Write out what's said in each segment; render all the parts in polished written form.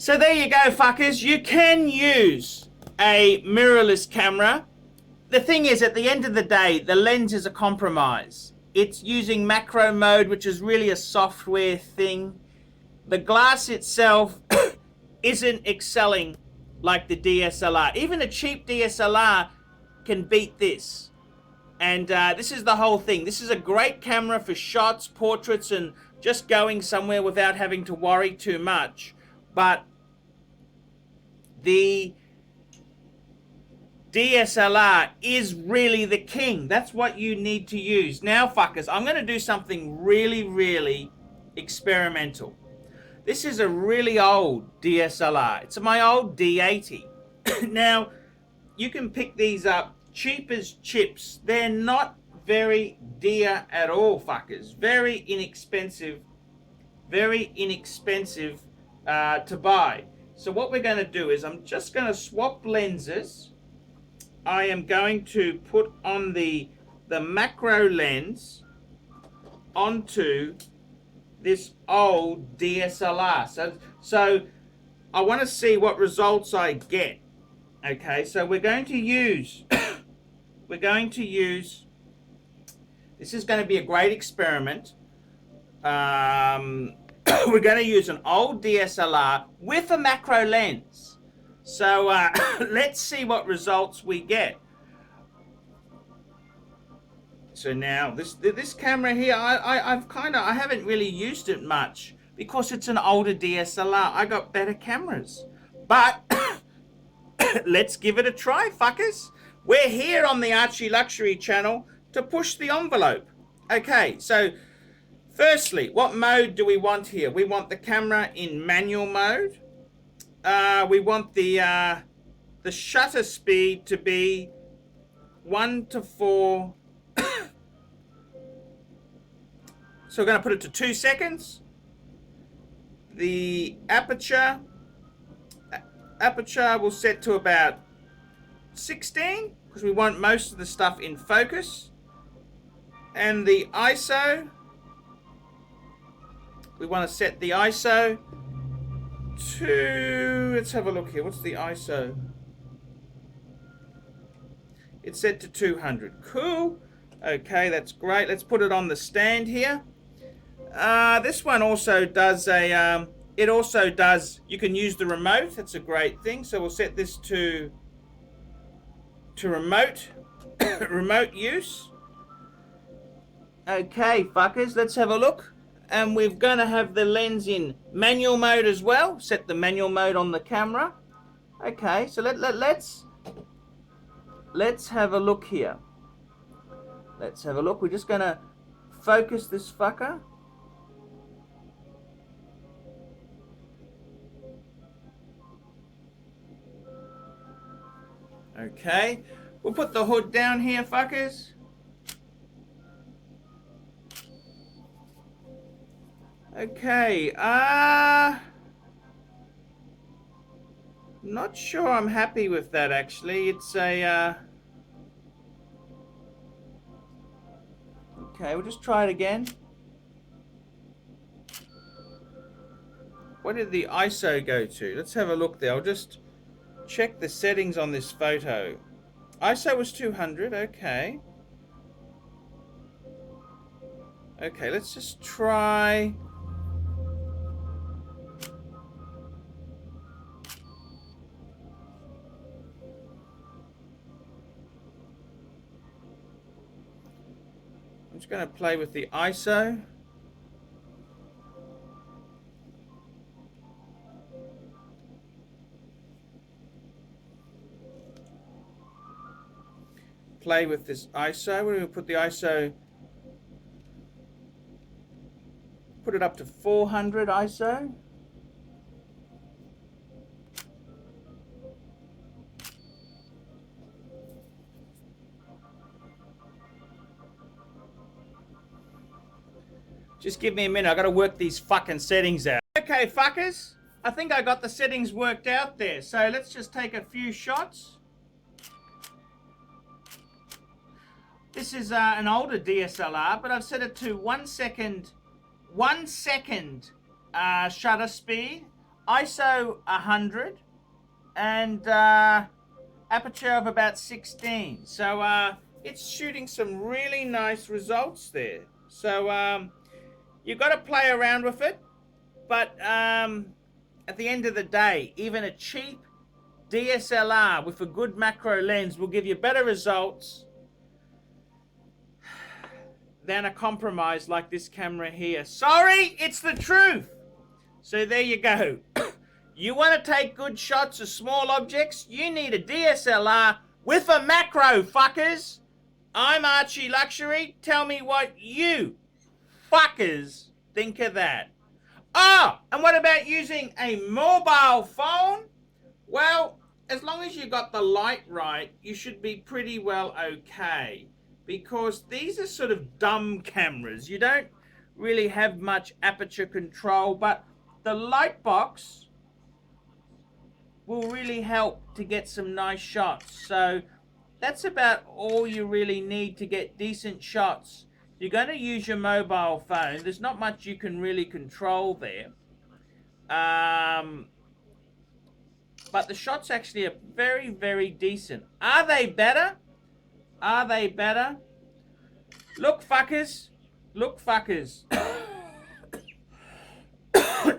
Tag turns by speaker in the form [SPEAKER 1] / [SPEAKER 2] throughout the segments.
[SPEAKER 1] So there you go, fuckers. You can use a mirrorless camera. The thing is, at the end of the day, the lens is a compromise. It's using macro mode, which is really a software thing. The glass itself isn't excelling like the DSLR. Even a cheap DSLR can beat this. And this is the whole thing. This is a great camera for shots, portraits, and just going somewhere without having to worry too much. But the DSLR is really the king. That's what you need to use. Now, fuckers, I'm going to do something really, really experimental. This is a really old DSLR. It's my old D80. Now, you can pick these up cheap as chips. They're not very dear at all, fuckers. Very inexpensive to buy. So what we're going to do is I'm just going to swap lenses. I am going to put on the macro lens onto this old DSLR. So I want to see what results I get. Okay, so we're going to use this is going to be a great experiment. We're going to use an old DSLR with a macro lens. So let's see what results we get. So now this camera here, I haven't really used it much because it's an older DSLR. I got better cameras, but let's give it a try, fuckers. We're here on the ArchieLuxury channel to push the envelope. Okay, so firstly, what mode do we want here? We want the camera in manual mode. We want the shutter speed to be 1 to 4. So we're going to put it to 2 seconds. The aperture will set to about 16 because we want most of the stuff in focus. And the ISO, we want to set the ISO to, let's have a look here. What's the ISO? It's set to 200. Cool. Okay, that's great. Let's put it on the stand here. This one also does a, you can use the remote. That's a great thing. So we'll set this to remote, remote use. Okay, fuckers, let's have a look. And we're going to have the lens in manual mode as well. Set the manual mode on the camera. Okay, so let's have a look here. Let's have a look. We're just going to focus this fucker. Okay, we'll put the hood down here, fuckers. Okay, not sure I'm happy with that actually. It's a, okay, we'll just try it again. What did the ISO go to? Let's have a look there. I'll just check the settings on this photo. ISO was 200, okay. Okay, let's just try. I'm just going to play with the ISO. Play with this ISO. We're going to put the ISO, put it up to 400 ISO. Just give me a minute. I got to work these fucking settings out. Okay, fuckers. I think I got the settings worked out there. So let's just take a few shots. This is an older DSLR, but I've set it to 1 second shutter speed. ISO 100 and aperture of about 16. So it's shooting some really nice results there. So you've got to play around with it, but at the end of the day, even a cheap DSLR with a good macro lens will give you better results than a compromise like this camera here. Sorry, it's the truth. So there you go. You want to take good shots of small objects? You need a DSLR with a macro, fuckers. I'm ArchieLuxury. Tell me what you fuckers think of that. Oh, and what about using a mobile phone? Well, as long as you got the light right, you should be pretty well okay. Because these are sort of dumb cameras. You don't really have much aperture control, but the light box will really help to get some nice shots. So that's about all you really need to get decent shots. You're going to use your mobile phone. There's not much you can really control there. But the shots actually are very, very decent. Are they better? Are they better? Look, fuckers. Look, fuckers.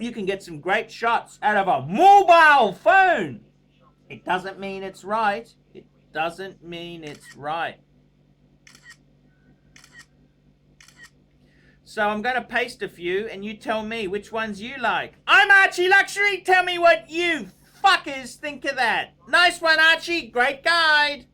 [SPEAKER 1] You can get some great shots out of a mobile phone. It doesn't mean it's right. It doesn't mean it's right. So I'm going to paste a few and you tell me which ones you like. I'm ArchieLuxury. Tell me what you fuckers think of that. Nice one, Archie. Great guide.